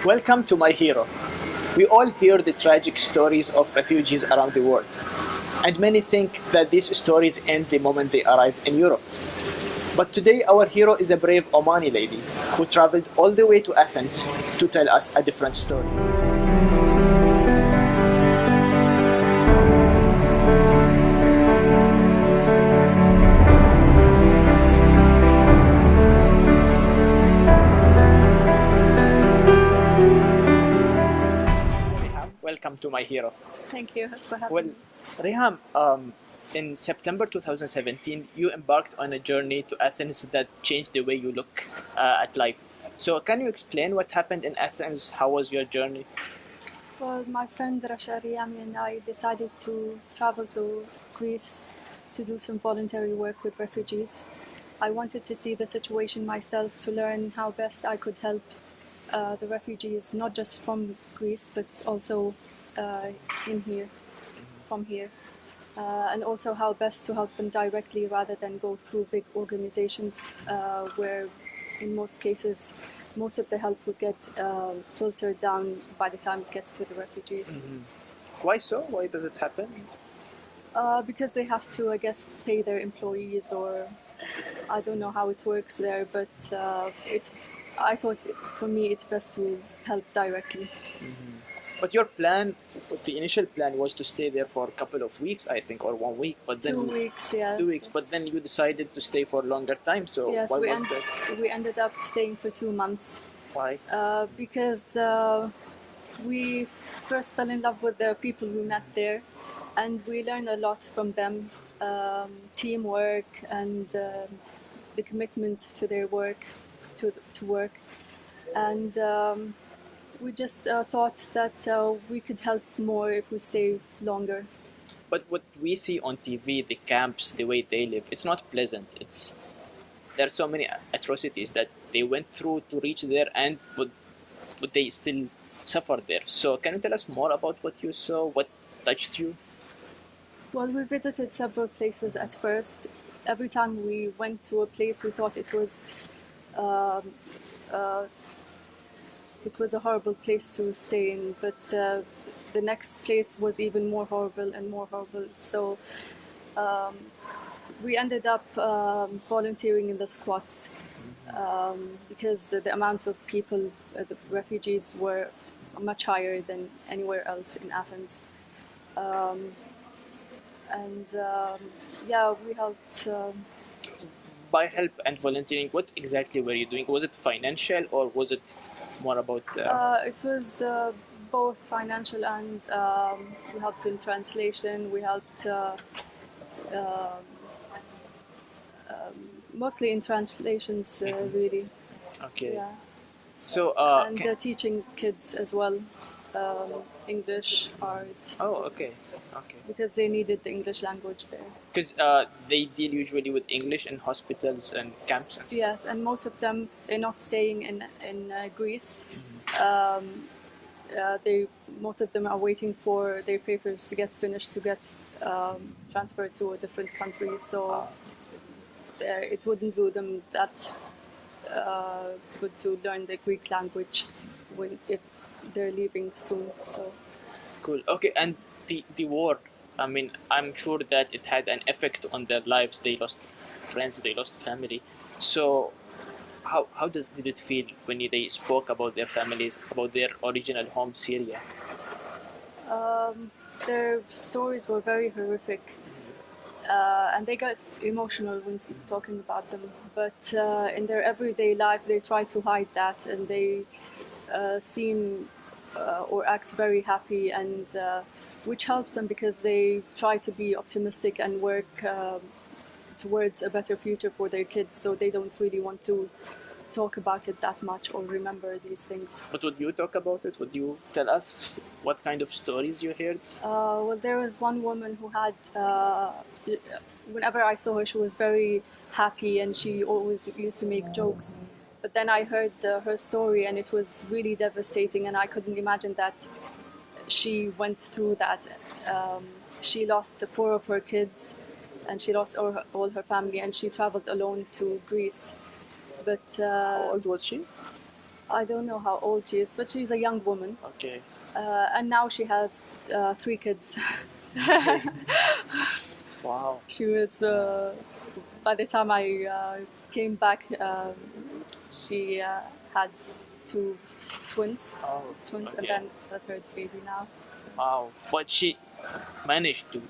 Welcome to My Hero. We all hear the tragic stories of refugees around the world, and many think that these stories end the moment they arrive in Europe. But today, our hero is a brave Omani lady who traveled all the way to Athens to tell us a different story. Riham, welcome to My Hero. Thank you for having Well, me. Riham, in September 2017, you embarked on a journey to Athens that changed the way you look at life. So, can you explain what happened in Athens? How was your journey? Well, my friend Rashariami and I decided to travel to Greece to do some voluntary work with refugees. I wanted to see the situation myself to learn how best I could help the refugees, not just from Greece, but also uh, in here, from here. And also how best to help them directly rather than go through big organizations where in most cases most of the help would get filtered down by the time it gets to the refugees. Why so? Why does it happen? Because they have to, I guess, pay their employees, or I don't know how it works there, but I thought for me it's best to help directly. But your plan, the initial plan was to stay there for a couple of weeks, I think, or 1 week. But then 2 weeks, yes. 2 weeks. But then you decided to stay for a longer time. So Yes, why was that? we ended up staying for 2 months. Why? Because we first fell in love with the people we met there, and we learned a lot from them, teamwork and the commitment to their work, to work, and we just thought that we could help more if we stay longer. But what we see on TV, the camps, the way they live, it's not pleasant. There are so many atrocities that they went through to reach there, and but they still suffer there. So can you tell us more about what you saw? What touched you? Well, we visited several places at first. Every time we went to a place, we thought um, uh, it was a horrible place to stay in, but the next place was even more horrible and more horrible. So um, we ended up volunteering in the squats because the amount of people, the refugees, were much higher than anywhere else in Athens. Um, and yeah, we helped. By help and volunteering, what exactly were you doing? Was it financial or was it more about? It was both financial and we helped in translation. We helped um, mostly in translations, really. Okay. Yeah, So and teaching kids as well, English, art, oh, okay, okay. because they needed the English language there. Because they deal usually with English in hospitals and camps and stuff. Yes, and most of them they're not staying in Greece. Um, they most of them are waiting for their papers to get finished to get transferred to a different country. So it wouldn't do them that good to learn the Greek language if they're leaving soon. So Cool. Okay, and the war. I mean, I'm sure that it had an effect on their lives. They lost friends. They lost family. So did it feel when they spoke about their families, about their original home, Syria? their stories were very horrific. And they got emotional when talking about them. But in their everyday life, they try to hide that, and they seem or act very happy, and which helps them because they try to be optimistic and work towards a better future for their kids. So they don't really want to talk about it that much or remember these things. But would you talk about it? Would you tell us what kind of stories you heard? Well, there was one woman who had, whenever I saw her, she was very happy and she always used to make jokes. But then I heard her story and it was really devastating, and I couldn't imagine that she went through that. She lost 4 of her kids and she lost all her family, and she traveled alone to Greece. But How old was she? I don't know how old she is, but she's a young woman. Okay. And now she has 3 kids. Wow. She was, by the time I came back, she had 2 twins, Oh, and okay. then a third baby now. Wow. But she managed to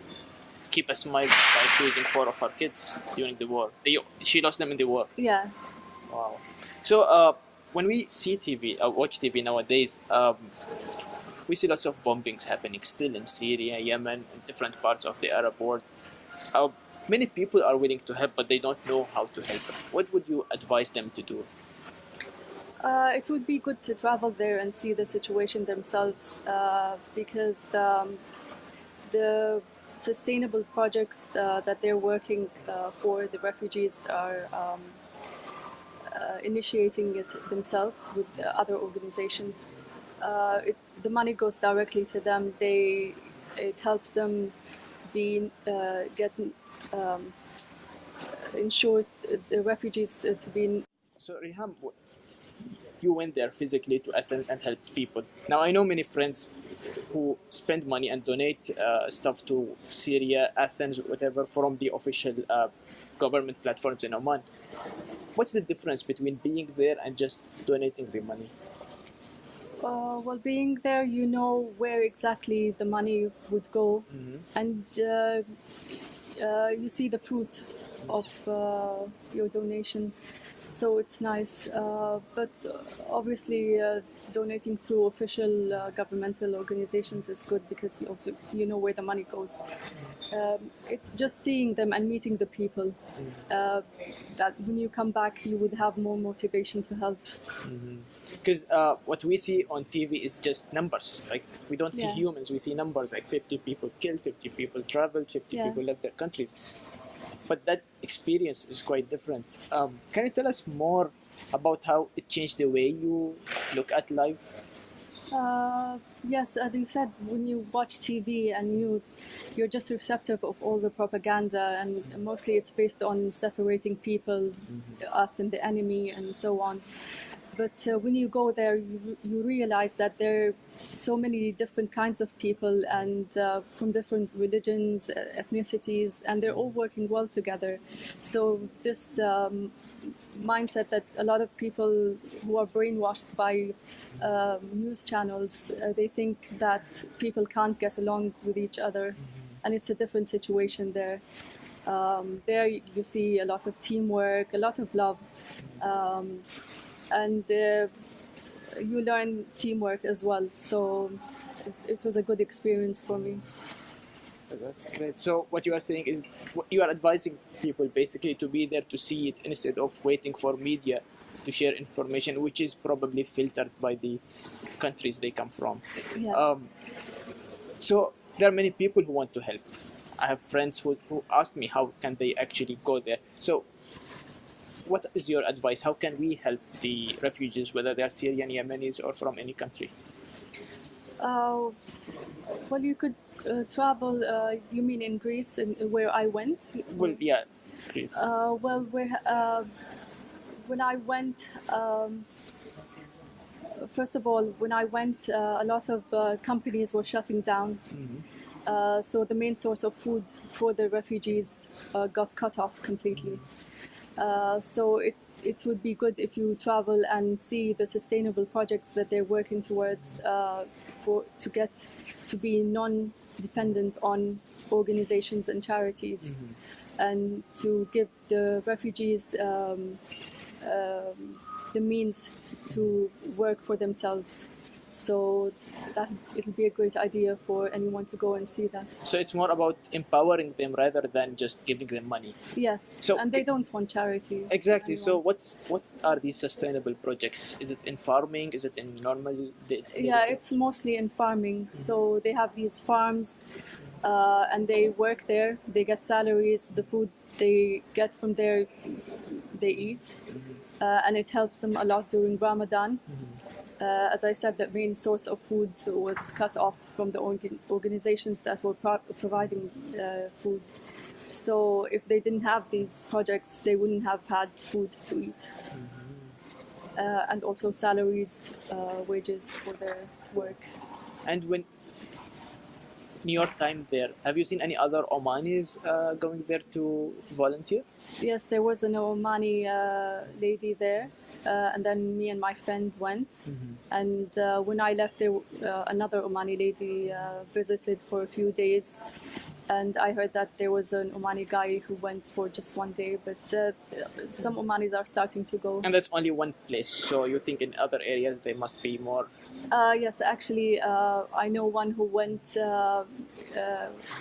keep a smile despite losing 4 of her kids during the war. She lost them in the war. Yeah. Wow. So when we see TV, watch TV nowadays, we see lots of bombings happening still in Syria, Yemen, and different parts of the Arab world. Uh, Many people are willing to help, but they don't know how to help. What would you advise them to do? It would be good to travel there and see the situation themselves, because the sustainable projects that they're working for the refugees are initiating it themselves with other organizations. The money goes directly to them. It helps them get insured, the refugees to be. So, Riham, you went there physically to Athens and helped people. Now, I know many friends who spend money and donate stuff to Syria, Athens, whatever, from the official government platforms in Oman. What's the difference between being there and just donating the money? Well, being there, you know where exactly the money would go, and you see the fruit of your donation. So it's nice, but obviously donating through official governmental organizations is good because you know where the money goes. It's just seeing them and meeting the people that when you come back you would have more motivation to help. Because what we see on TV is just numbers. Like, we don't see Yeah. humans, we see numbers. Like 50 people killed, 50 people traveled, 50 Yeah. people left their countries. But that experience is quite different. Can you tell us more about how it changed the way you look at life? Yes, as you said, when you watch TV and news, you're just receptive of all the propaganda, and mostly it's based on separating people, us and the enemy, and so on. But when you go there, you realize that there are so many different kinds of people and from different religions, ethnicities, and they're all working well together. So this mindset that a lot of people who are brainwashed by news channels, they think that people can't get along with each other, and it's a different situation there. There you see a lot of teamwork, a lot of love. And you learn teamwork as well. So it was a good experience for me. That's great. So what you are saying is you are advising people basically to be there to see it instead of waiting for media to share information, which is probably filtered by the countries they come from. Yes. So there are many people who want to help. I have friends who ask me how can they actually go there. So what is your advice? How can we help the refugees, whether they are Syrian, Yemenis, or from any country? Well, you could travel. You mean in Greece, where I went? Well, yeah, please. Well, when I went, first of all, when I went, a lot of companies were shutting down. So the main source of food for the refugees got cut off completely. So it would be good if you travel and see the sustainable projects that they're working towards to get to be non-dependent on organizations and charities, and to give the refugees the means to work for themselves. So that it'll be a great idea for anyone to go and see that. So it's more about empowering them rather than just giving them money. Yes, So and they don't want charity. Exactly. So Anyone. what are these sustainable projects? Is it in farming? Is it in normal? Yeah, it's mostly in farming. So they have these farms, and they work there. They get salaries. The food they get from there, they eat, and it helps them a lot during Ramadan. As I said, the main source of food was cut off from the organizations that were providing food. So if they didn't have these projects, they wouldn't have had food to eat. and also salaries, wages for their work. And when in your time there, have you seen any other Omanis going there to volunteer? Yes, there was an Omani lady there, and then me and my friend went. And when I left, there another Omani lady visited for a few days, and I heard that there was an Omani guy who went for just one day. But some Omanis are starting to go. And that's only one place, so you think in other areas there must be more? Yes, actually, I know one who went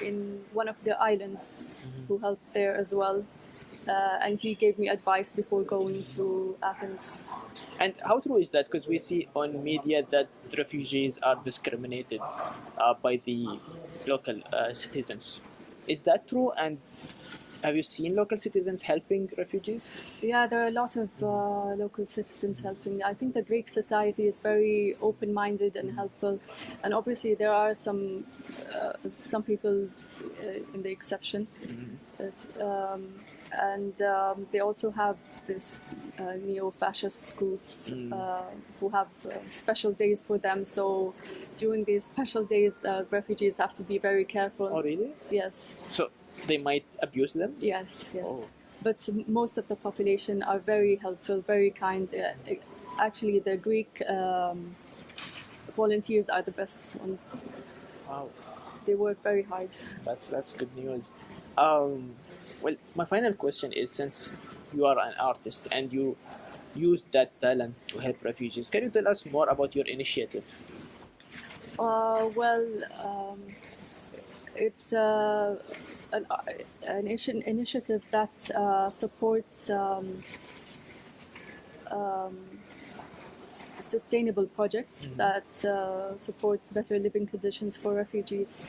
in one of the islands, who helped there as well. And he gave me advice before going to Athens. And how true is that? Because we see on media that refugees are discriminated by the local citizens. Is that true? And have you seen local citizens helping refugees? Yeah, there are a lot of local citizens helping. I think the Greek society is very open-minded and helpful, and obviously there are some people in the exception. They also have this neo-fascist groups who have special days for them. So during these special days, refugees have to be very careful. Oh, really? Yes. So they might abuse them? Yes. Yes. Oh. But most of the population are very helpful, very kind. Actually, the Greek volunteers are the best ones. Wow. They work very hard. That's good news. Well, my final question is, since you are an artist and you use that talent to help refugees, can you tell us more about your initiative? It's an initiative that supports sustainable projects that support better living conditions for refugees.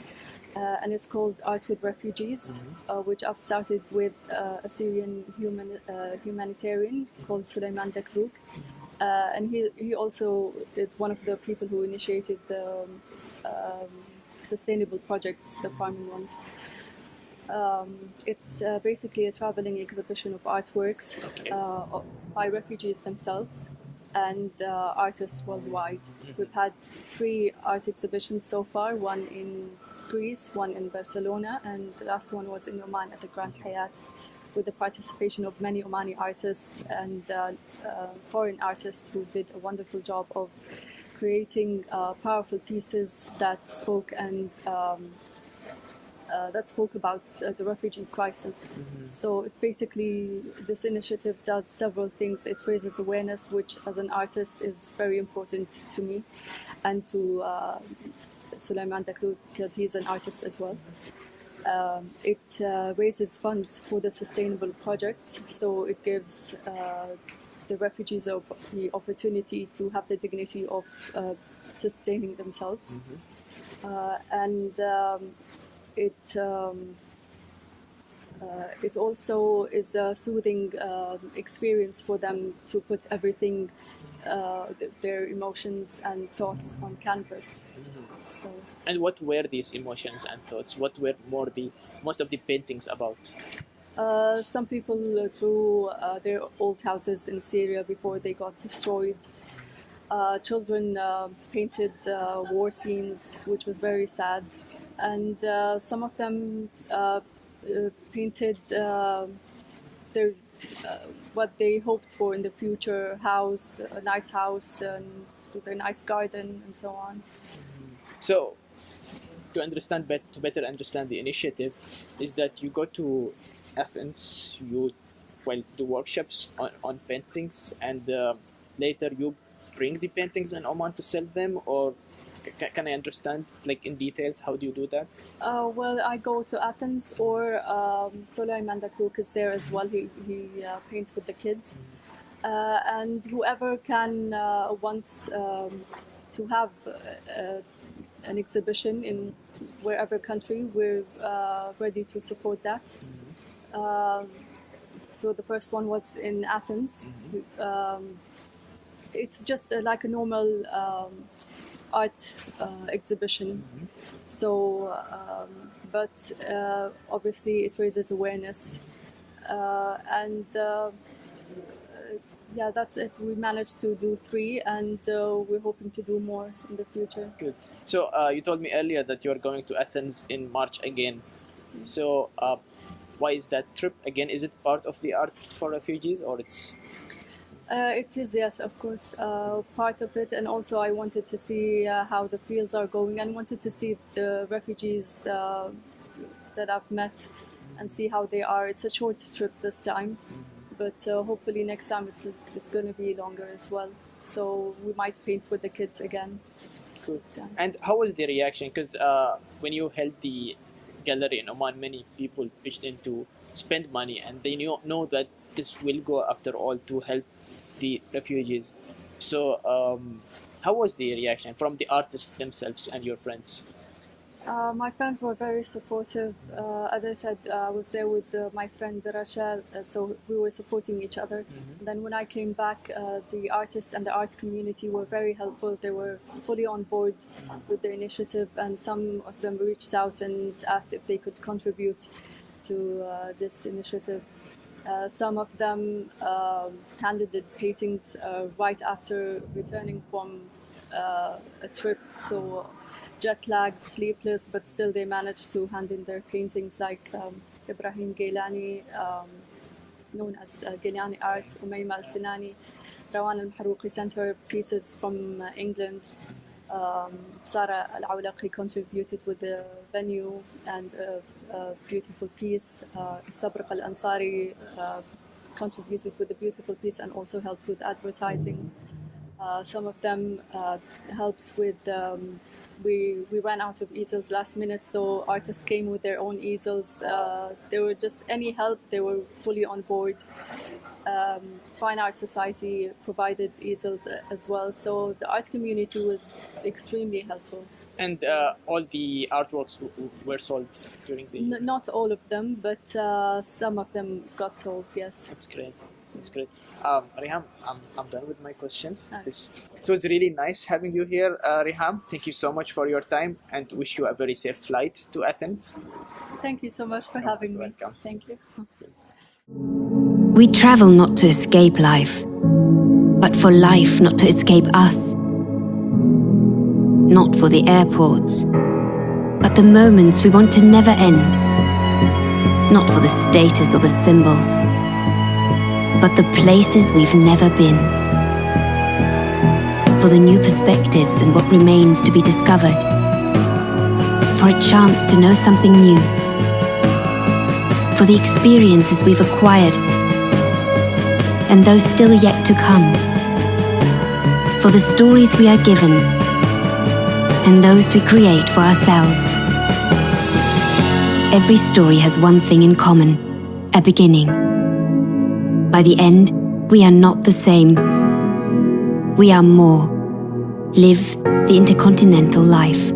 And it's called Art with Refugees, which I've started with a Syrian humanitarian called Sulaiman Dakruk. And he also is one of the people who initiated the sustainable projects, the farming ones. It's basically a traveling exhibition of artworks by refugees themselves and artists worldwide. We've had 3 art exhibitions so far, one in Greece, one in Barcelona, and the last one was in Oman at the Grand Hyatt, with the participation of many Omani artists and foreign artists who did a wonderful job of creating powerful pieces that spoke about the refugee crisis. So it basically, this initiative does several things. It raises awareness, which as an artist is very important to me and to Sulaiman Dakruk, because he's an artist as well. It raises funds for the sustainable projects, so it gives the refugees the opportunity to have the dignity of sustaining themselves. It also is a soothing experience for them to put everything, their emotions and thoughts on canvas. So. And what were these emotions and thoughts? What were most of the paintings about? Some people drew their old houses in Syria before they got destroyed. Children painted war scenes, which was very sad. And some of them painted their what they hoped for in the future, a nice house and with a nice garden and so on. So, to better understand the initiative, is that you go to Athens, you do workshops on paintings, and later you bring the paintings in Oman to sell them, or can I understand, like, in details, how do you do that? Well, I go to Athens, or Sulaiman Dakruk is there as well. He paints with the kids. And whoever wants to have an exhibition in wherever country, we're ready to support that. So the first one was in Athens. It's just like a normal art exhibition. So, but obviously it raises awareness, and yeah, that's it. We managed to do 3, and we're hoping to do more in the future. Good. So you told me earlier that you're going to Athens in March again. So why is that trip again? Is it part of the Art for Refugees, or it's? It is, yes, of course, part of it. And also I wanted to see how the fields are going, and wanted to see the refugees that I've met and see how they are. It's a short trip this time, but hopefully next time it's going to be longer as well. So we might paint with the kids again. Cool. this time. And how was the reaction? Because when you held the gallery in Oman, many people pitched in to spend money, and they know that this will go after all to help the refugees. So how was the reaction from the artists themselves and your friends? My friends were very supportive. As I said, I was there with my friend Rasha, so we were supporting each other. Then when I came back, the artists and the art community were very helpful. They were fully on board with the initiative, and some of them reached out and asked if they could contribute to this initiative. Some of them handed in paintings right after returning from a trip, so jet-lagged, sleepless, but still they managed to hand in their paintings, like Ibrahim Gailani, known as Gailani Art, Umayma Al-Sinani, Rawan Al-Maharouqi sent her pieces from England. Sara Al-Awlaqi contributed with the venue and a beautiful piece. Istabraq Al-Ansari contributed with a beautiful piece and also helped with advertising. Some of them helped with, we ran out of easels last minute, so artists came with their own easels. They were just any help, they were fully on board. Fine Art Society provided easels as well, so the art community was extremely helpful. And all the artworks were sold during the. Not all of them, but some of them got sold, yes. That's great. That's great. Riham, I'm done with my questions. Okay. It was really nice having you here, Riham. Thank you so much for your time, and wish you a very safe flight to Athens. Thank you so much for You're having most me. welcome. Thank you. We travel not to escape life, but for life not to escape us. Not for the airports, but the moments we want to never end. Not for the status or the symbols, but the places we've never been. For the new perspectives and what remains to be discovered. For a chance to know something new. For the experiences we've acquired and those still yet to come. For the stories we are given and those we create for ourselves. Every story has one thing in common, a beginning. By the end, we are not the same. We are more. Live the intercontinental life.